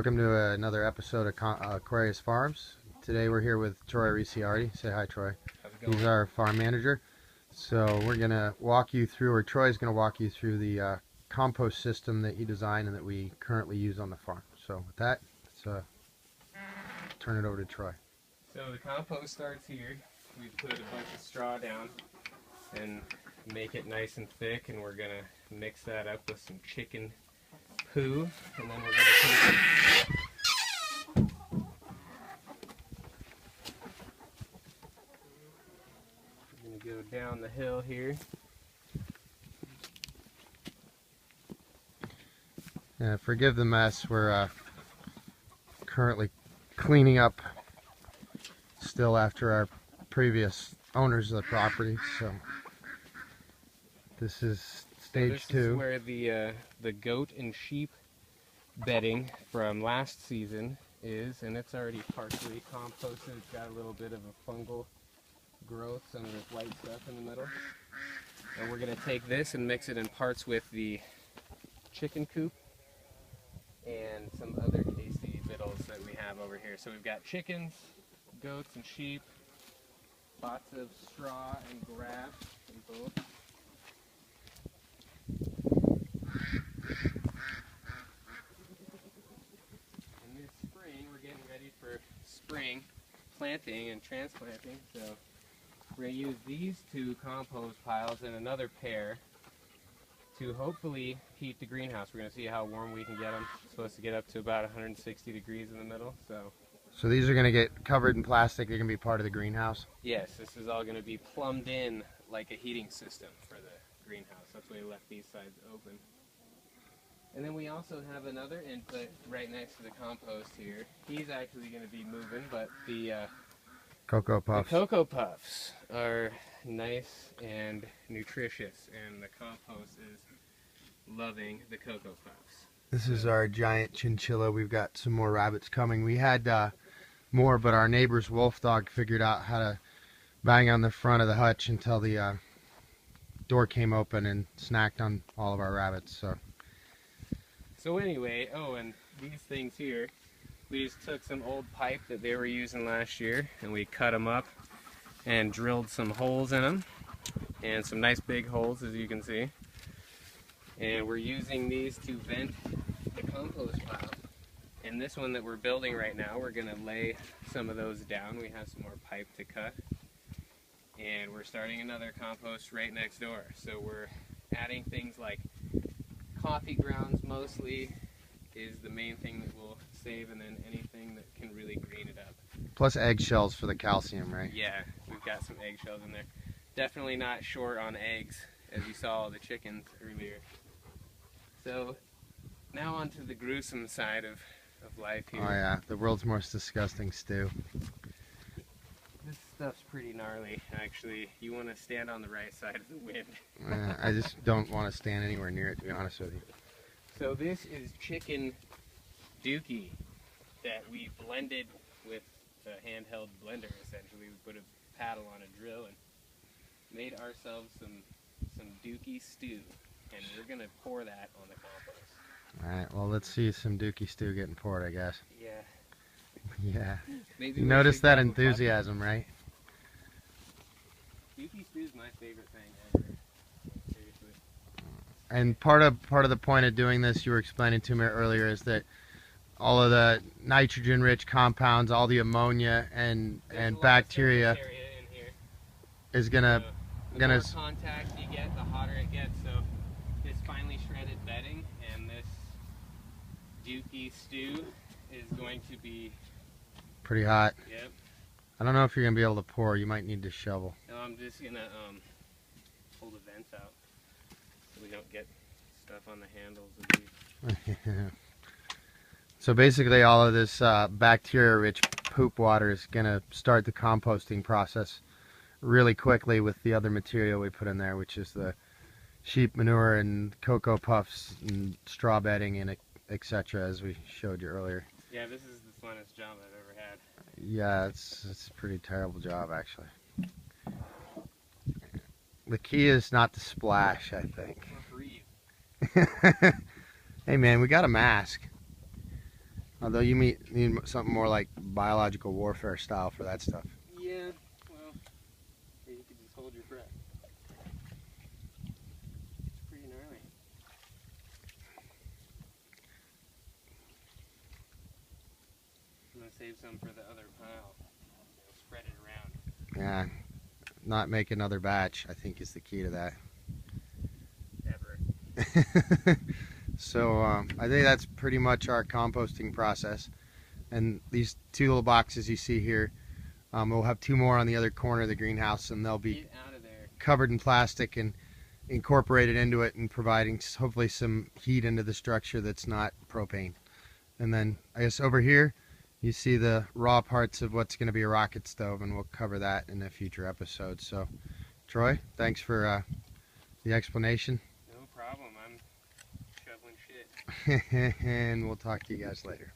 Welcome to another episode of Aquarius Farms. Today we're here with Troy Ricciardi. Say hi, Troy. How's it going? He's our farm manager. So we're going to walk you through, or Troy's going to walk you through the compost system that he designed and that we currently use on the farm. So with that, let's turn it over to Troy. So the compost starts here. We put a bunch of straw down and make it nice and thick, and we're going to mix that up with some chicken poo, and then we're going to go down the hill here. Forgive the mess. We're currently cleaning up still after our previous owners of the property. So this is stage two. This is where the goat and sheep bedding from last season is, and it's already partially composted. It's got a little bit of a fungal growth, some of this white stuff in the middle. And we're going to take this and mix it in parts with the chicken coop and some other tasty victuals that we have over here. So we've got chickens, goats, and sheep, lots of straw and grass in both. And this spring, we're getting ready for spring planting and transplanting, so we're going to use these two compost piles and another pair to hopefully heat the greenhouse. We're going to see how warm we can get them. It's supposed to get up to about 160 degrees in the middle. So these are going to get covered in plastic. They're going to be part of the greenhouse. Yes, this is all going to be plumbed in like a heating system for the greenhouse. That's why we left these sides open. And then we also have another input right next to the compost here. He's actually going to be moving, but the Cocoa Puffs. The Cocoa Puffs are nice and nutritious, and the compost is loving the Cocoa Puffs. This is our giant chinchilla. We've got some more rabbits coming. We had more, but our neighbor's wolf dog figured out how to bang on the front of the hutch until the door came open and snacked on all of our rabbits. So anyway, oh, and these things here, we just took some old pipe that they were using last year, and we cut them up and drilled some holes in them, and some nice big holes, as you can see. And we're using these to vent the compost pile. And this one that we're building right now, we're going to lay some of those down. We have some more pipe to cut. And we're starting another compost right next door. So we're adding things like coffee grounds mostly is the main thing that we'll save, and then anything that can really green it up. Plus eggshells for the calcium, right? Yeah, we've got some eggshells in there. Definitely not short on eggs, as you saw the chickens earlier. So now on to the gruesome side of life here. Oh yeah, the world's most disgusting stew. This stuff's pretty gnarly, actually. You want to stand on the right side of the wind. I just don't want to stand anywhere near it, to be honest with you. So this is chicken dookie that we blended with a handheld blender, essentially. We put a paddle on a drill and made ourselves some dookie stew. And we're going to pour that on the compost. Alright, well let's see some dookie stew getting poured, I guess. Yeah. Yeah. Maybe You notice that enthusiasm, right? Dookie stew is my favorite thing ever. Seriously. And part of the point of doing this, you were explaining to me earlier, is that all of the nitrogen-rich compounds, all the ammonia and bacteria is gonna the more contact you get, the hotter it gets. So this finely shredded bedding and this dookie stew is going to be pretty hot. Yep. I don't know if you're gonna be able to pour. You might need to shovel. No, I'm just gonna pull the vents out so we don't get stuff on the handles of these. So basically, all of this bacteria-rich poop water is gonna start the composting process really quickly with the other material we put in there, which is the sheep manure and Cocoa Puffs and straw bedding and etc., as we showed you earlier. Yeah, this is the funnest job I've ever had. Yeah, it's a pretty terrible job, actually. The key is not to splash, I think. Or breathe. Hey man, we got a mask. Although you need something more like biological warfare style for that stuff. Yeah, well, you could just hold your breath. It's pretty gnarly. I'm gonna save some for the other pile. Spread it around. Yeah, not make another batch, I think, is the key to that. Ever. So I think that's pretty much our composting process. And these two little boxes you see here, we'll have two more on the other corner of the greenhouse, and they'll be Get out of there. covered in plastic and incorporated into it and providing hopefully some heat into the structure that's not propane. And then I guess over here you see the raw parts of what's going to be a rocket stove, and we'll cover that in a future episode. So Troy, thanks for the explanation. No problem. I'm shoveling shit. And we'll talk to you guys later.